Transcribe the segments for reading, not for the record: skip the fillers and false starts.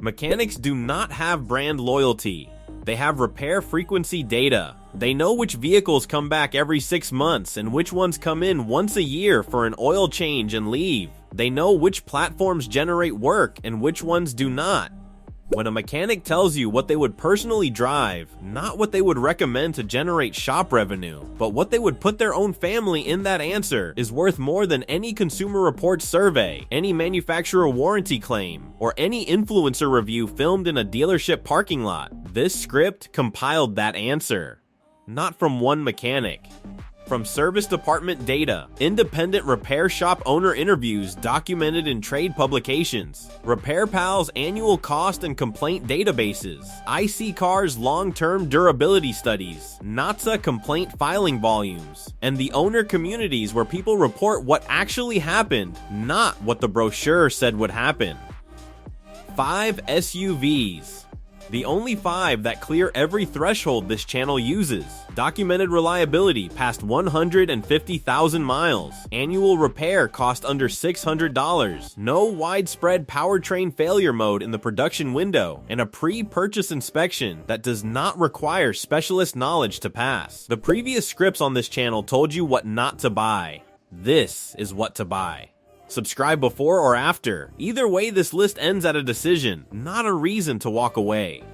Mechanics do not have brand loyalty. They have repair frequency data. They know which vehicles come back every 6 months and which ones come in once a year for an oil change and leave. They know which platforms generate work and which ones do not. When a mechanic tells you what they would personally drive, not what they would recommend to generate shop revenue, but what they would put their own family in that answer, is worth more than any Consumer Reports survey, any manufacturer warranty claim, or any influencer review filmed in a dealership parking lot. This script compiled that answer. Not from one mechanic. From service department data, independent repair shop owner interviews documented in trade publications, RepairPal's annual cost and complaint databases, IC Car's long-term durability studies, NHTSA complaint filing volumes, and the owner communities where people report what actually happened, not what the brochure said would happen. 5 SUVs. The only 5 that clear every threshold this channel uses. Documented reliability past 150,000 miles. Annual repair cost under $600. No widespread powertrain failure mode in the production window. And a pre-purchase inspection that does not require specialist knowledge to pass. The previous scripts on this channel told you what not to buy. This is what to buy. Subscribe before or after. Either way, this list ends at a decision, not a reason to walk away.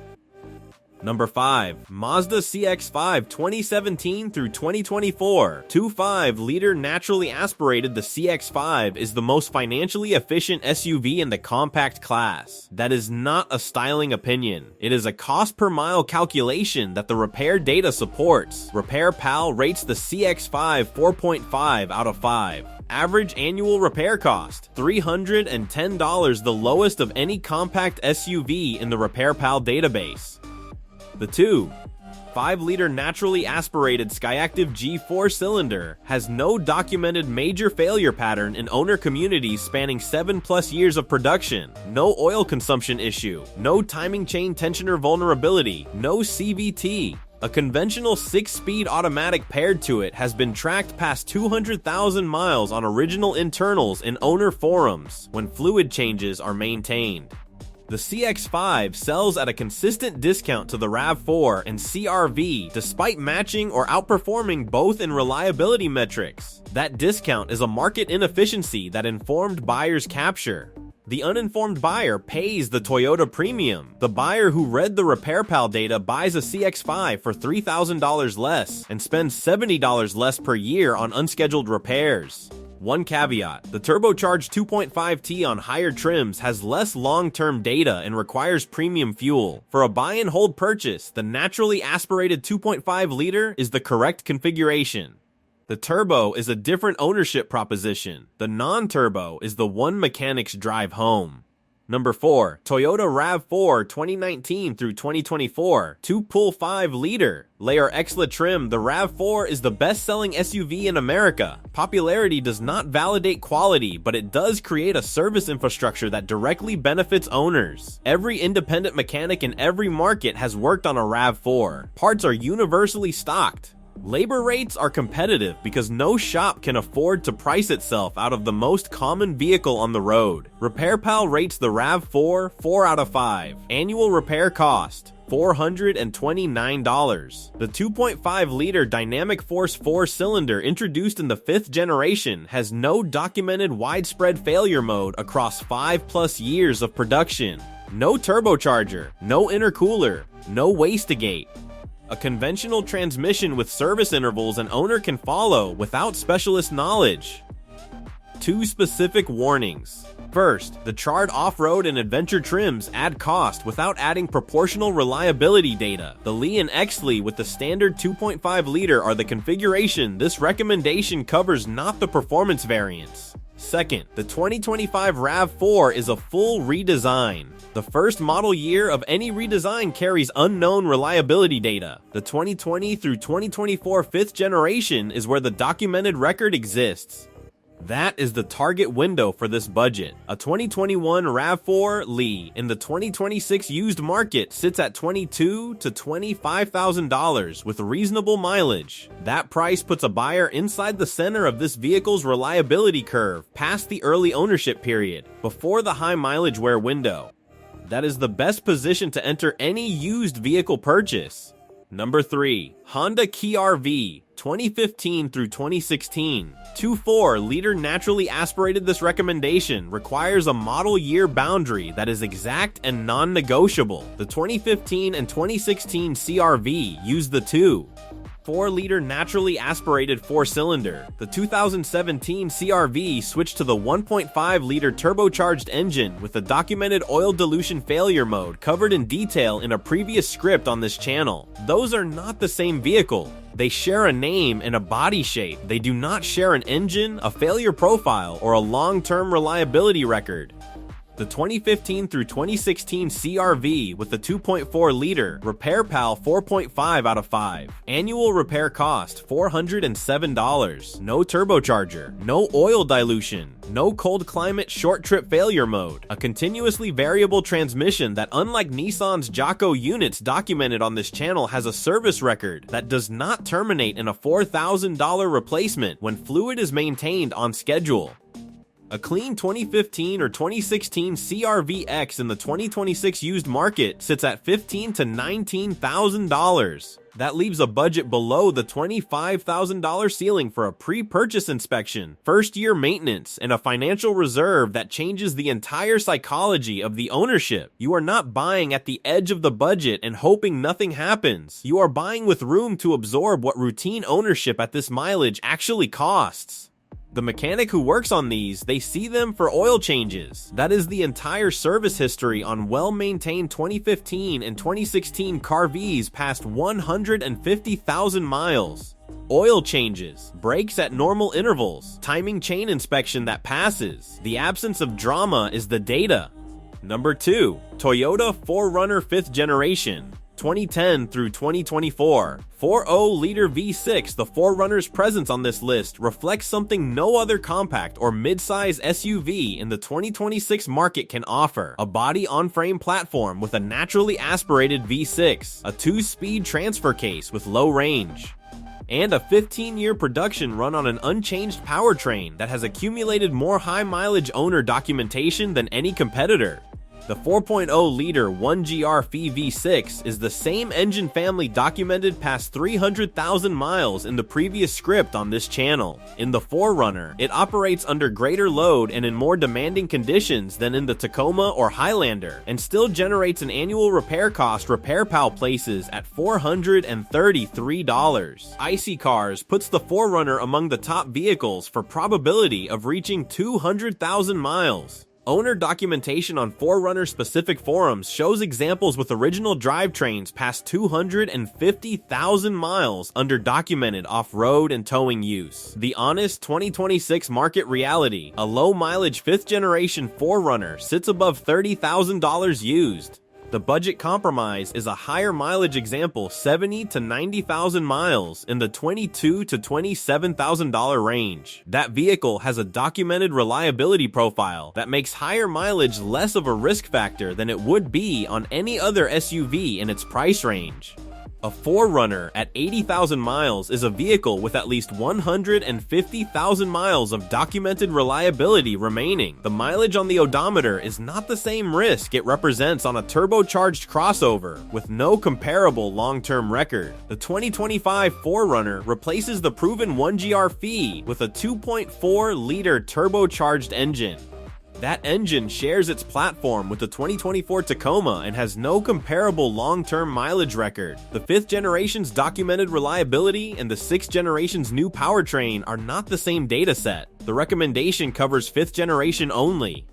Number 5. Mazda CX-5 2017 through 2024. 2.5-liter naturally aspirated, the CX-5 is the most financially efficient SUV in the compact class. That is not a styling opinion. It is a cost per mile calculation that the repair data supports. RepairPal rates the CX-5 4.5 out of 5. Average annual repair cost, $310, the lowest of any compact SUV in the RepairPal database. The 2.5-liter naturally aspirated Skyactiv G4 cylinder has no documented major failure pattern in owner communities spanning 7+ years of production, no oil consumption issue, no timing chain tensioner vulnerability, no CVT. A conventional 6-speed automatic paired to it has been tracked past 200,000 miles on original internals in owner forums when fluid changes are maintained. The CX-5 sells at a consistent discount to the RAV4 and CR-V despite matching or outperforming both in reliability metrics. That discount is a market inefficiency that informed buyers capture. The uninformed buyer pays the Toyota premium. The buyer who read the RepairPal data buys a CX-5 for $3,000 less and spends $70 less per year on unscheduled repairs. One caveat, the turbocharged 2.5T on higher trims has less long-term data and requires premium fuel. For a buy and hold purchase, the naturally aspirated 2.5-liter is the correct configuration. The turbo is a different ownership proposition. The non-turbo is the one mechanics drive home. Number 4. Toyota RAV4 2019 through 2024. 2.5-liter. Layer Exla trim, the RAV4 is the best-selling SUV in America. Popularity does not validate quality, but it does create a service infrastructure that directly benefits owners. Every independent mechanic in every market has worked on a RAV4. Parts are universally stocked. Labor rates are competitive because no shop can afford to price itself out of the most common vehicle on the road. RepairPal rates the RAV4 4 out of 5. Annual repair cost, $429. The 2.5-liter Dynamic Force 4-cylinder introduced in the 5th generation has no documented widespread failure mode across 5+ years of production. No turbocharger, no intercooler, no wastegate. A conventional transmission with service intervals an owner can follow without specialist knowledge. 2 specific warnings. First, the charred off-road and adventure trims add cost without adding proportional reliability data. The Li and X-Li with the standard 2.5-liter are the configuration this recommendation covers, not the performance variants. Second, the 2025 RAV4 is a full redesign. The first model year of any redesign carries unknown reliability data. The 2020 through 2024 5th generation is where the documented record exists. That is the target window for this budget. A 2021 RAV4 Li in the 2026 used market sits at $22,000 to $25,000 with reasonable mileage. That price puts a buyer inside the center of this vehicle's reliability curve, past the early ownership period, before the high mileage wear window. that is the best position to enter any used vehicle purchase. Number 3. Honda KR-V, 2015 through 2016. 2.4-liter naturally aspirated. This recommendation requires a model year boundary that is exact and non-negotiable. The 2015 and 2016 CR-V use the 2.4-liter naturally aspirated 4-cylinder. The 2017 CR-V switched to the 1.5-liter turbocharged engine with the documented oil dilution failure mode covered in detail in a previous script on this channel. Those are not the same vehicle. They share a name and a body shape. They do not share an engine, a failure profile, or a long-term reliability record. The 2015 through 2016 CR-V with the 2.4-liter RepairPal 4.5 out of 5. Annual repair cost $407. No turbocharger, no oil dilution, no cold climate short trip failure mode, a continuously variable transmission that, unlike Nissan's Jocko units documented on this channel, has a service record that does not terminate in a $4,000 replacement when fluid is maintained on schedule. A clean 2015 or 2016 CR-V-X in the 2026 used market sits at $15,000 to $19,000. That leaves a budget below the $25,000 ceiling for a pre-purchase inspection, first-year maintenance, and a financial reserve that changes the entire psychology of the ownership. You are not buying at the edge of the budget and hoping nothing happens. You are buying with room to absorb what routine ownership at this mileage actually costs. The mechanic who works on these, they see them for oil changes. That is the entire service history on well-maintained 2015 and 2016 CR-Vs past 150,000 miles. Oil changes, brakes at normal intervals, timing chain inspection that passes. The absence of drama is the data. Number 2. Toyota 4Runner 5th generation. 2010 through 2024. 4.0-liter V6, the 4Runner's presence on this list reflects something no other compact or mid-size SUV in the 2026 market can offer. A body-on-frame platform with a naturally aspirated V6, a 2-speed transfer case with low range, and a 15-year production run on an unchanged powertrain that has accumulated more high-mileage owner documentation than any competitor. The 4.0-liter 1GR-FE V6 is the same engine family documented past 300,000 miles in the previous script on this channel. In the 4Runner, it operates under greater load and in more demanding conditions than in the Tacoma or Highlander, and still generates an annual repair cost RepairPal places at $433. Icy Cars puts the 4Runner among the top vehicles for probability of reaching 200,000 miles. Owner documentation on 4Runner specific forums shows examples with original drivetrains past 250,000 miles under documented off-road and towing use. The honest 2026 market reality, a low mileage 5th generation 4Runner sits above $30,000 used. The budget compromise is a higher mileage example, 70 to 90,000 miles in the $22,000 to $27,000 range. That vehicle has a documented reliability profile that makes higher mileage less of a risk factor than it would be on any other SUV in its price range. A 4Runner at 80,000 miles is a vehicle with at least 150,000 miles of documented reliability remaining. The mileage on the odometer is not the same risk it represents on a turbocharged crossover with no comparable long-term record. The 2025 4Runner replaces the proven 1GR-FE with a 2.4-liter turbocharged engine. That engine shares its platform with the 2024 Tacoma and has no comparable long-term mileage record. The 5th generation's documented reliability and the 6th generation's new powertrain are not the same dataset. The recommendation covers 5th generation only.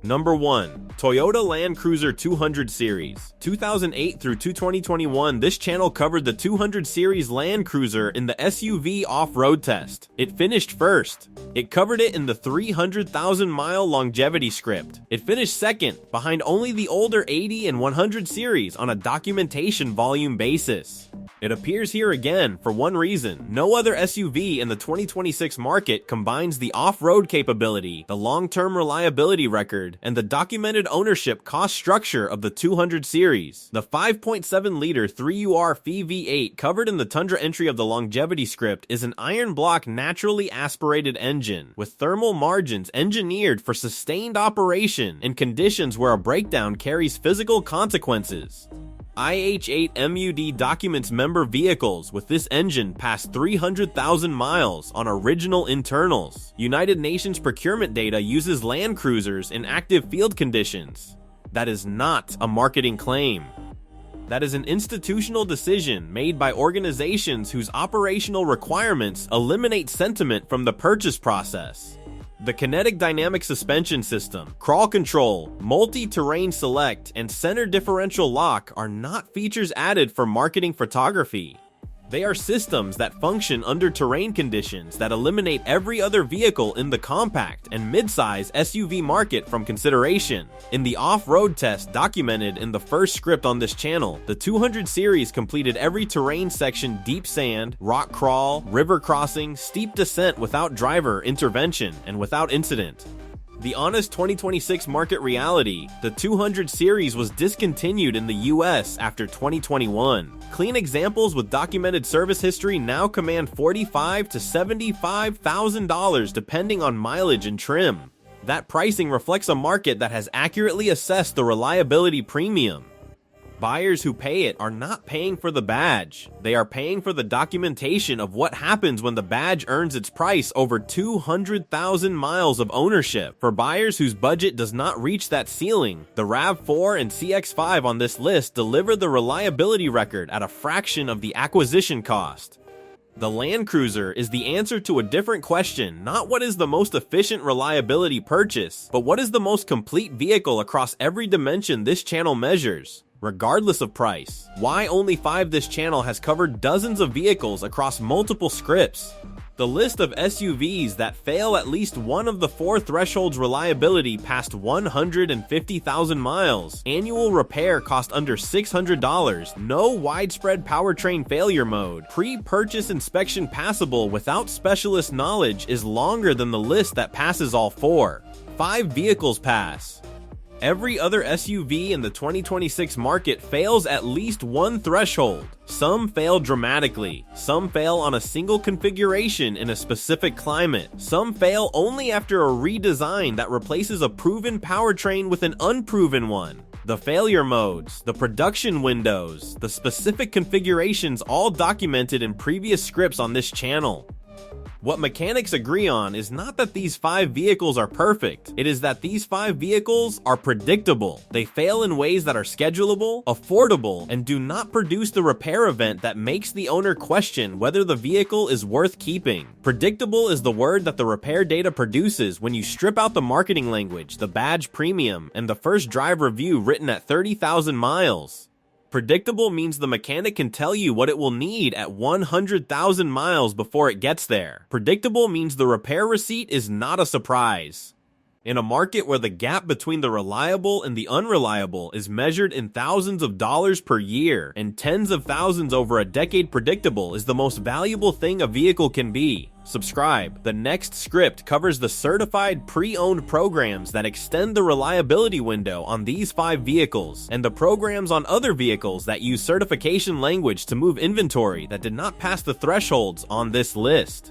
Number 1. Toyota Land Cruiser 200 Series. 2008 through 2021, this channel covered the 200 Series Land Cruiser in the SUV off-road test. It finished first. It covered it in the 300,000 mile longevity script. It finished second, behind only the older 80 and 100 series on a documentation volume basis. It appears here again for one reason. No other SUV in the 2026 market combines the off-road capability, the long-term reliability record, and the documented ownership cost structure of the 200 series. The 5.7-liter 3UR V8 covered in the Tundra entry of the longevity script is an iron block naturally aspirated engine with thermal margins engineered for sustained operation in conditions where a breakdown carries physical consequences. IH8 MUD documents member vehicles with this engine past 300,000 miles on original internals. United Nations procurement data uses Land Cruisers in active field conditions. That is not a marketing claim. That is an institutional decision made by organizations whose operational requirements eliminate sentiment from the purchase process. The kinetic dynamic suspension system, crawl control, multi-terrain select, and center differential lock are not features added for marketing photography. They are systems that function under terrain conditions that eliminate every other vehicle in the compact and midsize SUV market from consideration. In the off-road test documented in the first script on this channel, the 200 series completed every terrain section: deep sand, rock crawl, river crossing, steep descent without driver intervention and without incident. The honest 2026 market reality: the 200 series was discontinued in the US after 2021. Clean examples with documented service history now command $45,000 to $75,000 depending on mileage and trim. That pricing reflects a market that has accurately assessed the reliability premium. Buyers who pay it are not paying for the badge. They are paying for the documentation of what happens when the badge earns its price over 200,000 miles of ownership. For buyers whose budget does not reach that ceiling, the RAV4 and CX-5 on this list deliver the reliability record at a fraction of the acquisition cost. The Land Cruiser is the answer to a different question: not what is the most efficient reliability purchase, but what is the most complete vehicle across every dimension this channel measures, regardless of price. Why Only 5? This channel has covered dozens of vehicles across multiple scripts. The list of SUVs that fail at least one of the 4 thresholds: reliability past 150,000 miles, annual repair cost under $600, no widespread powertrain failure mode, pre-purchase inspection passable without specialist knowledge, is longer than the list that passes all 4. 5 vehicles pass. Every other SUV in the 2026 market fails at least one threshold. Some fail dramatically. Some fail on a single configuration in a specific climate. Some fail only after a redesign that replaces a proven powertrain with an unproven one. The failure modes, the production windows, the specific configurations, all documented in previous scripts on this channel. What mechanics agree on is not that these 5 vehicles are perfect, it is that these 5 vehicles are predictable. They fail in ways that are schedulable, affordable, and do not produce the repair event that makes the owner question whether the vehicle is worth keeping. Predictable is the word that the repair data produces when you strip out the marketing language, the badge premium, and the first drive review written at 30,000 miles. Predictable means the mechanic can tell you what it will need at 100,000 miles before it gets there. Predictable means the repair receipt is not a surprise. In a market where the gap between the reliable and the unreliable is measured in thousands of dollars per year and tens of thousands over a decade, predictable is the most valuable thing a vehicle can be. Subscribe. The next script covers the certified pre-owned programs that extend the reliability window on these 5 vehicles, and the programs on other vehicles that use certification language to move inventory that did not pass the thresholds on this list.